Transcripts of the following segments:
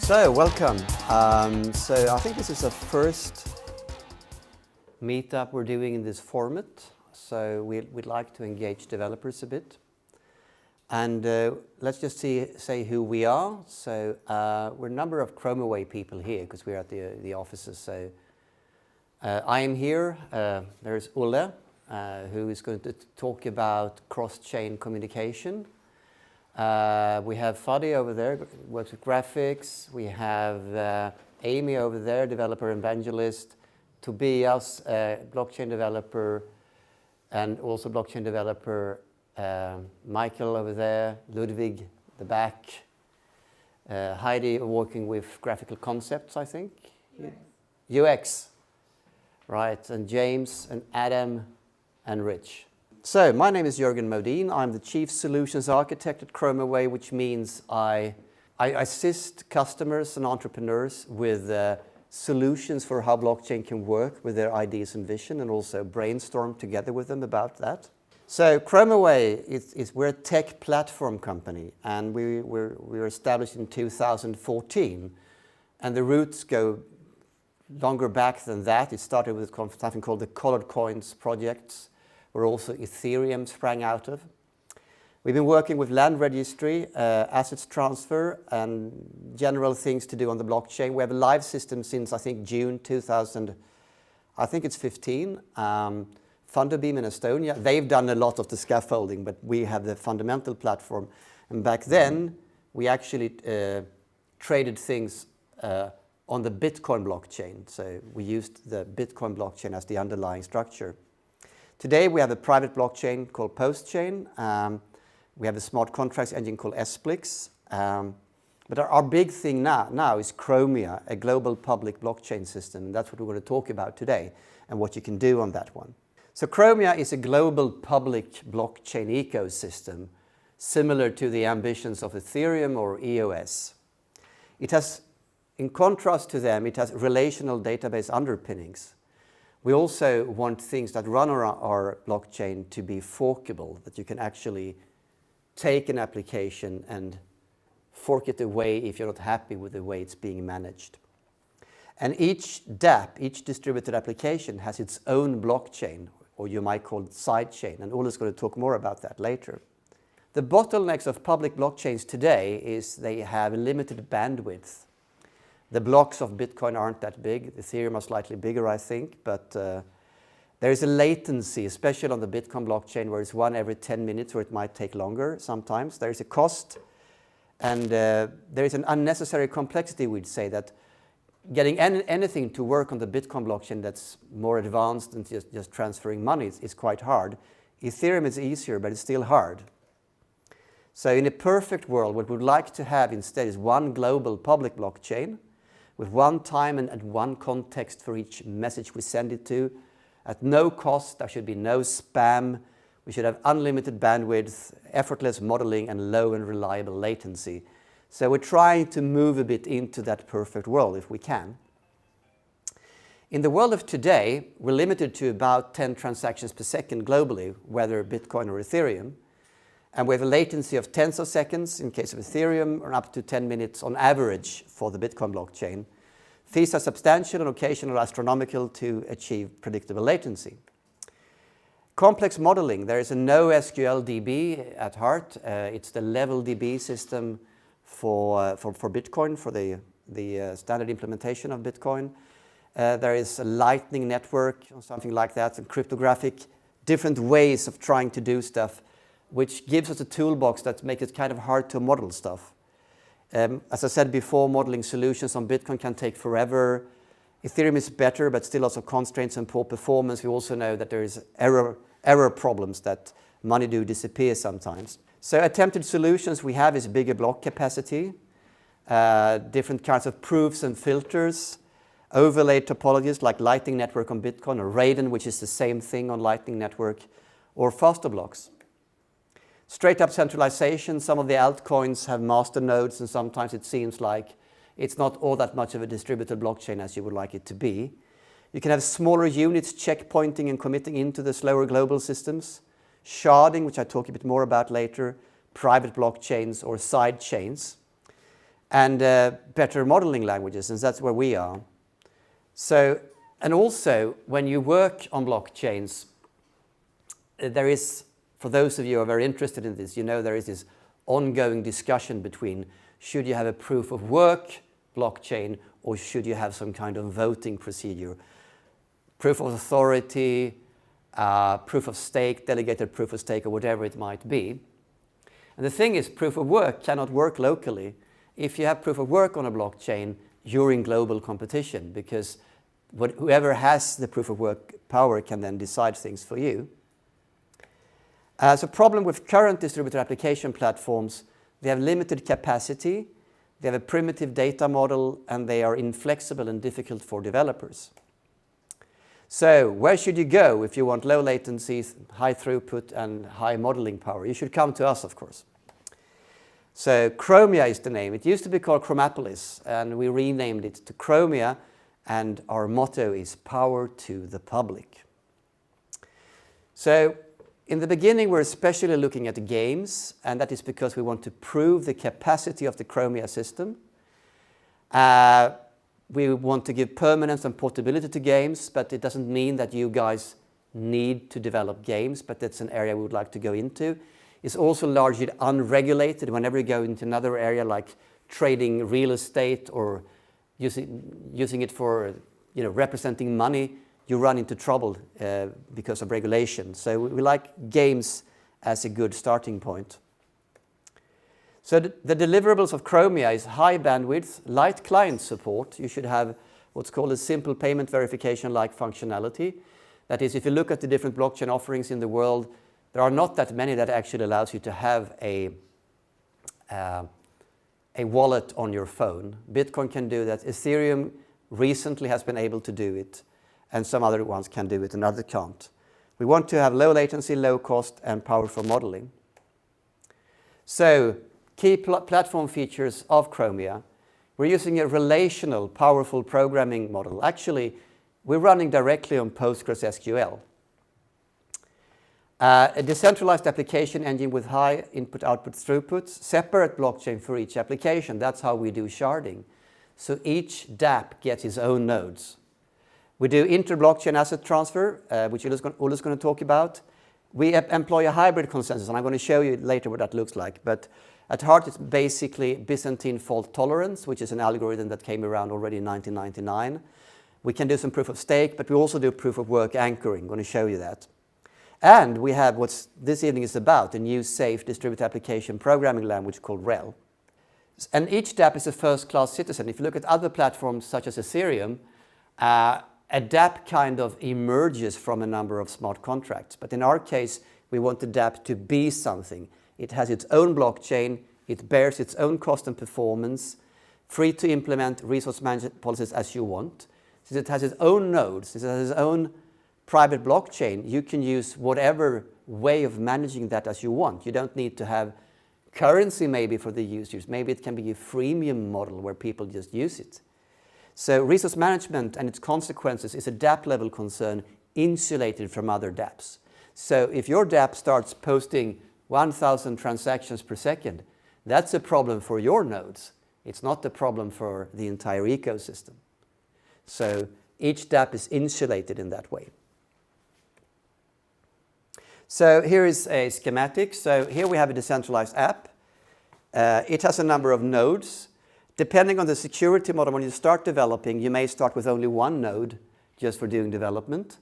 So, welcome. So I think this is the first meetup we're doing in this format. So we'd like to engage developers a bit. And let's just say who we are. So we're a number of ChromaWay people here because we're at the offices. So I am here. There's Ulle, who is going to talk about cross-chain communication. We have Fadi over there, works with graphics. We have Amy over there, developer evangelist. Tobias, blockchain developer, and also blockchain developer. Michael over there, Ludwig the back. Heidi working with graphical concepts, I think. UX. Right, and James and Adam and Rich. So, my name is Jörgen Modin. I'm the Chief Solutions Architect at ChromaWay, which means I assist customers and entrepreneurs with solutions for how blockchain can work with their ideas and vision, and also brainstorm together with them about that. So, ChromaWay, we're a tech platform company, and we were established in 2014. And the roots go longer back than that. It started with something called the Colored Coins projects, where also Ethereum sprang out of. We've been working with land registry, assets transfer, and general things to do on the blockchain. We have a live system since, I think, June 2000, I think it's 15. Fundabeam in Estonia, they've done a lot of the scaffolding, but we have the fundamental platform. And back then, we actually traded things on the Bitcoin blockchain. So we used the Bitcoin blockchain as the underlying structure. Today we have a private blockchain called Postchain. We have a smart contracts engine called Splix. But our big thing now is Chromia, a global public blockchain system. And that's what we're going to talk about today and what you can do on that one. So Chromia is a global public blockchain ecosystem similar to the ambitions of Ethereum or EOS. It has, in contrast to them, it has relational database underpinnings. We also want things that run our blockchain to be forkable, that you can actually take an application and fork it away if you're not happy with the way it's being managed. And each Dapp, each distributed application, has its own blockchain, or you might call it sidechain, and Ulle's going to talk more about that later. The bottlenecks of public blockchains today is they have a limited bandwidth. The blocks of Bitcoin aren't that big. Ethereum are slightly bigger, I think, but there is a latency, especially on the Bitcoin blockchain, where it's one every 10 minutes, or it might take longer sometimes. There is a cost, and there is an unnecessary complexity, we'd say, that getting anything to work on the Bitcoin blockchain that's more advanced than just transferring money is quite hard. Ethereum is easier, but it's still hard. So in a perfect world, what we'd like to have instead is one global public blockchain with one time and one context for each message we send it to. At no cost, there should be no spam. We should have unlimited bandwidth, effortless modeling, and low and reliable latency. So we're trying to move a bit into that perfect world if we can. In the world of today, we're limited to about 10 transactions per second globally, whether Bitcoin or Ethereum. And we have a latency of tens of seconds in case of Ethereum, or up to 10 minutes on average for the Bitcoin blockchain. Fees are substantial and occasionally astronomical to achieve predictable latency. Complex modeling. There is a NoSQL DB at heart. It's the level DB system for Bitcoin, for the standard implementation of Bitcoin. There is a Lightning network or something like that, and cryptographic, different ways of trying to do stuff, which gives us a toolbox that makes it kind of hard to model stuff. As I said before, modeling solutions on Bitcoin can take forever. Ethereum is better, but still also constraints and poor performance. We also know that there is error problems, that money do disappear sometimes. So attempted solutions we have is bigger block capacity, different kinds of proofs and filters, overlay topologies like Lightning Network on Bitcoin, or Raiden, which is the same thing on Lightning Network, or faster blocks. Straight up centralization. Some of the altcoins have master nodes, and sometimes it seems like it's not all that much of a distributed blockchain as you would like it to be. You can have smaller units checkpointing and committing into the slower global systems. Sharding, which I talk a bit more about later, private blockchains or side chains. and better modeling languages, and that's where we are. So, and also, when you work on blockchains, there is, for those of you who are very interested in this, you know there is this ongoing discussion between should you have a proof of work blockchain or should you have some kind of voting procedure. Proof of authority, proof of stake, delegated proof of stake, or whatever it might be. And the thing is, proof of work cannot work locally. If you have proof of work on a blockchain, you're in global competition because whoever has the proof of work power can then decide things for you. So problem with current distributed application platforms, they have limited capacity, they have a primitive data model, and they are inflexible and difficult for developers. So where should you go if you want low latency, high throughput, and high modeling power? You should come to us, of course. So Chromia is the name. It used to be called Chromapolis, and we renamed it to Chromia, and our motto is power to the public. So in the beginning, we're especially looking at games, and that is because we want to prove the capacity of the Chromia system. We want to give permanence and portability to games, but it doesn't mean that you guys need to develop games, but that's an area we would like to go into. It's also largely unregulated. Whenever you go into another area like trading real estate or using it for representing money, you run into trouble because of regulation. So we like games as a good starting point. So the deliverables of Chromia is high bandwidth, light client support. You should have what's called a simple payment verification-like functionality. That is, if you look at the different blockchain offerings in the world, there are not that many that actually allows you to have a wallet on your phone. Bitcoin can do that. Ethereum recently has been able to do it, and some other ones can do it and others can't. We want to have low latency, low cost, and powerful modeling. So, key platform features of Chromia. We're using a relational, powerful programming model. Actually, we're running directly on PostgreSQL. A decentralized application engine with high input-output throughputs, separate blockchain for each application. That's how we do sharding. So each Dapp gets its own nodes. We do inter-blockchain asset transfer, which Ulla's going to talk about. We employ a hybrid consensus, and I'm going to show you later what that looks like. But at heart, it's basically Byzantine fault tolerance, which is an algorithm that came around already in 1999. We can do some proof of stake, but we also do proof of work anchoring. I'm going to show you that. And we have what this evening is about, a new safe distributed application programming language called Rell. And each Dapp is a first-class citizen. If you look at other platforms such as Ethereum, a Dapp kind of emerges from a number of smart contracts. But in our case, we want the Dapp to be something. It has its own blockchain, it bears its own cost and performance, free to implement resource management policies as you want. Since it has its own nodes, since it has its own private blockchain, you can use whatever way of managing that as you want. You don't need to have currency maybe for the users. Maybe it can be a freemium model where people just use it. So resource management and its consequences is a Dapp level concern insulated from other Dapps. So if your Dapp starts posting 1,000 transactions per second, that's a problem for your nodes. It's not a problem for the entire ecosystem. So each Dapp is insulated in that way. So here is a schematic. So here we have a decentralized app. It has a number of nodes. Depending on the security model, when you start developing, you may start with only one node just for doing development.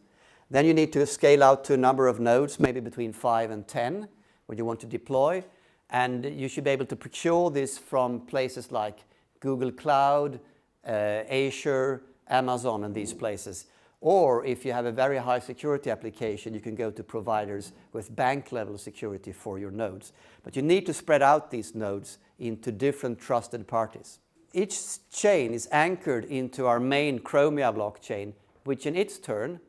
Then you need to scale out to a number of nodes, maybe between 5 and 10, when you want to deploy. And you should be able to procure this from places like Google Cloud, Azure, Amazon, and these places. Or if you have a very high security application, you can go to providers with bank-level security for your nodes. But you need to spread out these nodes into different trusted parties. Each chain is anchored into our main Chromia blockchain, which in its turn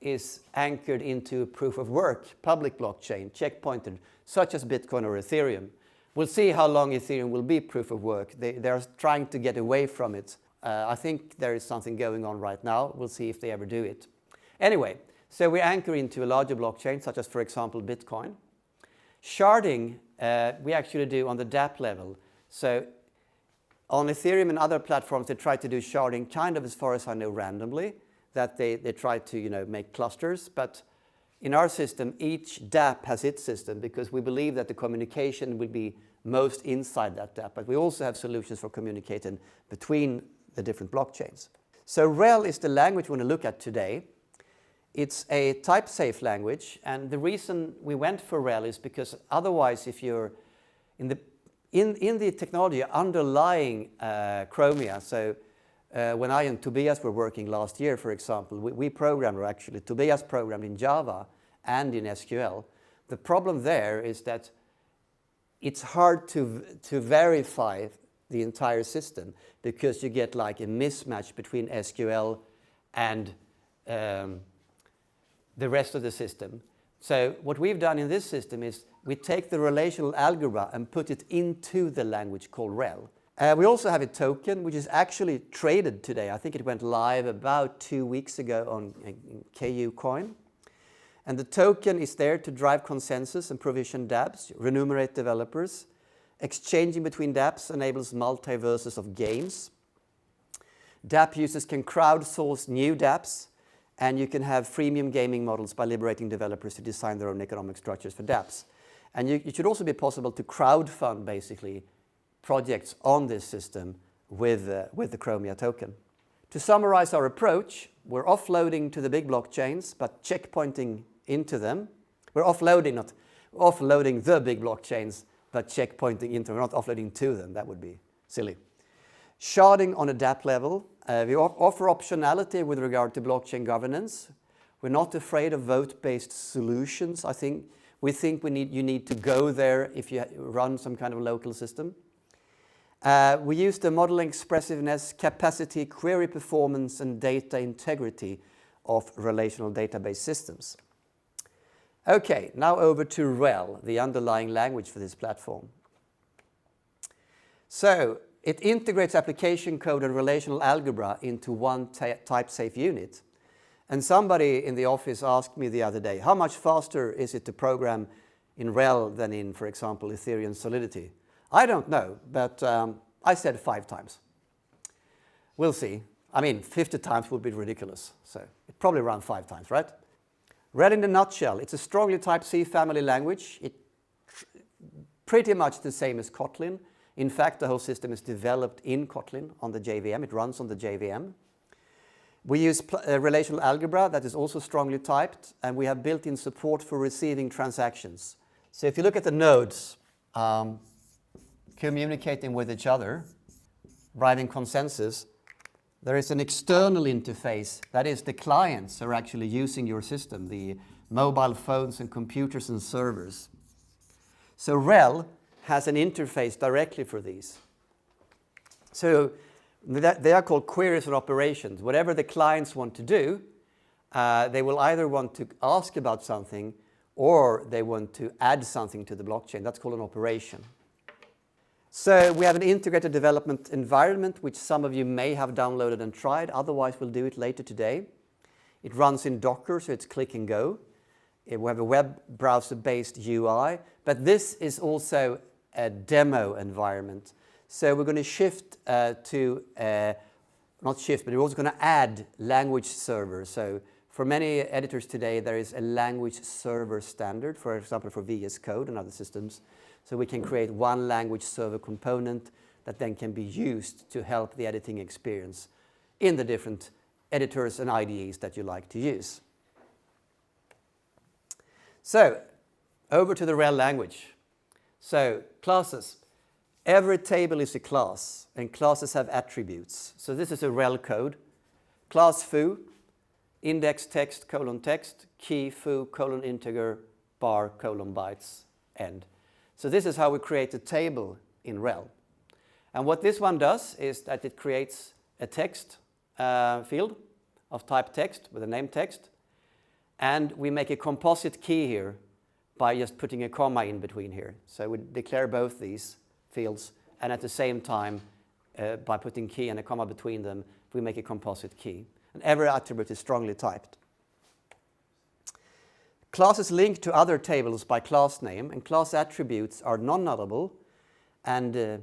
is anchored into proof of work, public blockchain, checkpointed, such as Bitcoin or Ethereum. We'll see how long Ethereum will be proof of work. They're trying to get away from it. I think there is something going on right now. We'll see if they ever do it. Anyway, so we anchor into a larger blockchain, such as, for example, Bitcoin. Sharding, we actually do on the Dapp level. So On Ethereum and other platforms, they try to do sharding kind of, as far as I know, randomly, that they try to make clusters. But in our system, each dApp has its system because we believe that the communication will be most inside that dApp. But we also have solutions for communicating between the different blockchains. So Rell is the language we want to look at today. It's a type-safe language, and the reason we went for Rell is because otherwise, if you're in the technology underlying Chromia, so when I and Tobias were working last year, for example, we programmed, or actually Tobias programmed in Java and in SQL. The problem there is that it's hard to verify the entire system because you get like a mismatch between SQL and the rest of the system. So what we've done in this system is we take the relational algebra and put it into the language called Rell. We also have a token which is actually traded today. I think it went live about 2 weeks ago on KU Coin. And the token is there to drive consensus and provision dApps, remunerate developers. Exchanging between dApps enables multiverses of games. Dapp users can crowdsource new dApps, and you can have freemium gaming models by liberating developers to design their own economic structures for dApps. And it should also be possible to crowdfund, basically, projects on this system with the Chromia token. To summarize our approach, we're offloading to the big blockchains, but checkpointing into them. We're offloading, not offloading the big blockchains, but checkpointing into them. We're not offloading to them. That would be silly. Sharding on a dApp level. We offer optionality with regard to blockchain governance. We're not afraid of vote-based solutions. We think you need to go there if you run some kind of local system. We use the modeling expressiveness, capacity, query performance, and data integrity of relational database systems. Okay, now over to Rell, the underlying language for this platform. So it integrates application code and relational algebra into one type-safe unit. And somebody in the office asked me the other day, how much faster is it to program in Rell than in, for example, Ethereum Solidity? I don't know, but I said 5 times. We'll see. 50 times would be ridiculous. So it's probably around 5 times, right? Rell in a nutshell, it's a strongly type C family language. It's pretty much the same as Kotlin. In fact, the whole system is developed in Kotlin on the JVM. It runs on the JVM. We use relational algebra that is also strongly typed, and we have built-in support for receiving transactions. So if you look at the nodes, communicating with each other, driving consensus, there is an external interface. That is, the clients are actually using your system, the mobile phones and computers and servers. So Rell has an interface directly for these. So they are called queries and operations. Whatever the clients want to do, they will either want to ask about something or they want to add something to the blockchain. That's called an operation. So we have an integrated development environment, which some of you may have downloaded and tried. Otherwise, we'll do it later today. It runs in Docker, so it's click and go. We have a web browser-based UI, but this is also a demo environment. So we're going to shift not shift, but we're also going to add language servers. So for many editors today, there is a language server standard, for example, for VS Code and other systems. So we can create one language server component that then can be used to help the editing experience in the different editors and IDEs that you like to use. So over to the Rell language. So classes. Every table is a class, and classes have attributes. So this is a Rell code. Class foo, index text, colon text, key foo, colon integer, bar, colon bytes, end. So this is how we create a table in Rell. And what this one does is that it creates a text field of type text with a name text. And we make a composite key here by just putting a comma in between here. So we declare both these fields, and at the same time, by putting key and a comma between them, we make a composite key. And every attribute is strongly typed. Classes link to other tables by class name, and class attributes are non-nullable, and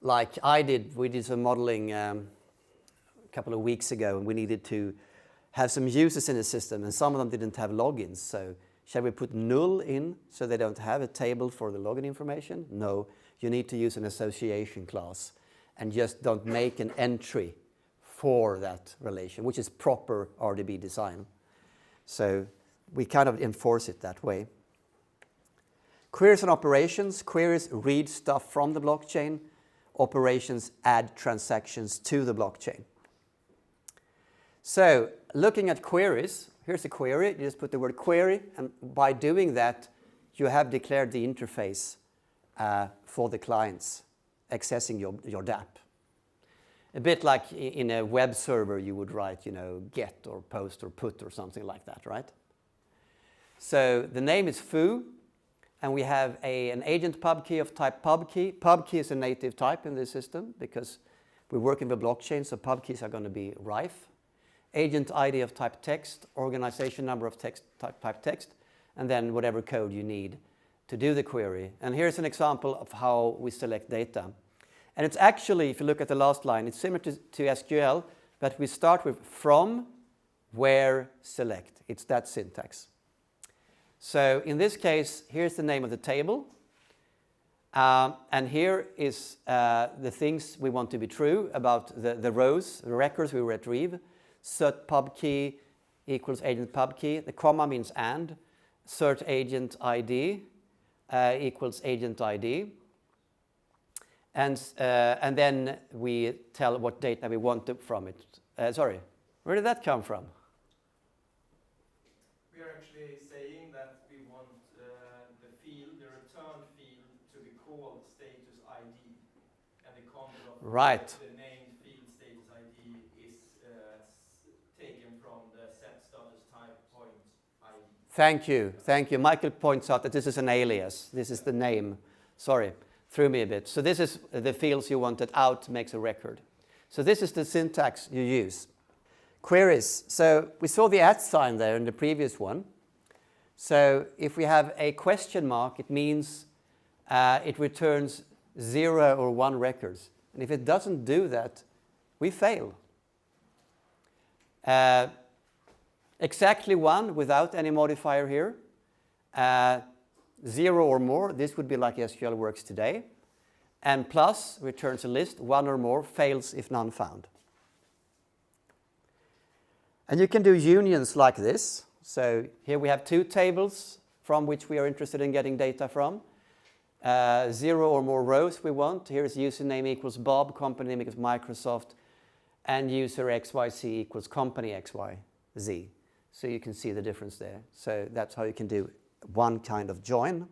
like we did some modeling a couple of weeks ago, and we needed to have some users in the system, and some of them didn't have logins. So shall we put null in so they don't have a table for the login information? No, you need to use an association class and just don't make an entry for that relation, which is proper RDB design. So we kind of enforce it that way. Queries and operations. Queries read stuff from the blockchain. Operations add transactions to the blockchain. So looking at queries, here's a query. You just put the word query, and by doing that, you have declared the interface for the clients accessing your Dapp. A bit like in a web server, you would write, get or post or put or something like that, right? So the name is foo, and we have an agent pub key of type pub key. Pub key is a native type in this system because we're working with blockchain, so pub keys are going to be rife. Agent ID of type text, organization number of text type text, and then whatever code you need to do the query. And here's an example of how we select data. And it's actually, if you look at the last line, it's similar to SQL, but we start with from, where, select. It's that syntax. So in this case, here's the name of the table. And here is the things we want to be true about the rows, the records we retrieve. Cert pub key equals agent pub key. The comma means and. Cert agent ID equals agent ID. And then we tell what data we want from it. Sorry, where did that come from? We are actually saying that we want the return field, to be called status ID. And the content of right. The named field status ID is taken from the set status type point ID. Thank you. Michael points out that this is an alias. This is the name. Sorry. Threw me a bit. So this is the fields you wanted out makes a record. So this is the syntax you use. Queries. So we saw the @ sign there in the previous one. So if we have a question mark, it means it returns 0 or 1 records. And if it doesn't do that, we fail. Exactly 1 without any modifier here. 0 or more, this would be like SQL works today. And plus returns a list, 1 or more, fails if none found. And you can do unions like this. So here we have 2 tables from which we are interested in getting data from. 0 or more rows we want. Here is username equals Bob, company name equals Microsoft, and user XYZ equals company XYZ. So you can see the difference there. So that's how you can do one kind of join.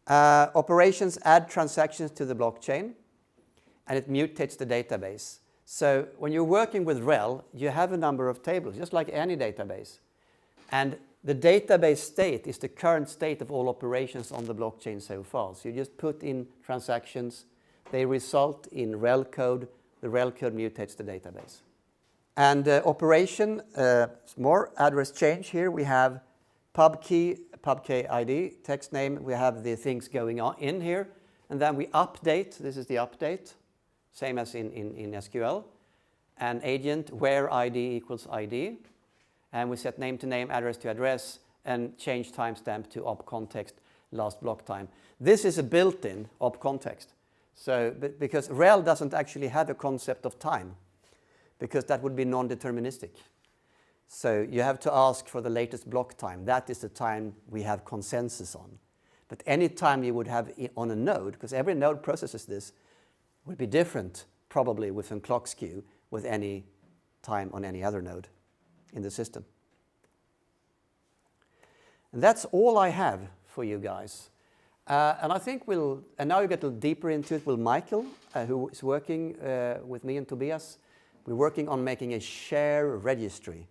Operations add transactions to the blockchain, and it mutates the database. So when you're working with Rell, you have a number of tables, just like any database. And the database state is the current state of all operations on the blockchain so far. So you just put in transactions, they result in Rell code, the Rell code mutates the database. And operation, more address change here, we have pub key ID, text name, we have the things going on in here, and then we update, this is the update, same as in SQL, and agent where ID equals ID, and we set name to name, address to address, and change timestamp to op context, last block time. This is a built-in op context, so because Rell doesn't actually have a concept of time, because that would be non-deterministic. So you have to ask for the latest block time. That is the time we have consensus on. But any time you would have on a node, because every node processes this, would be different probably with some clock skew with any time on any other node in the system. And that's all I have for you guys. And I think and now you get a little deeper into it with Michael, who is working with me and Tobias. We're working on making a share registry.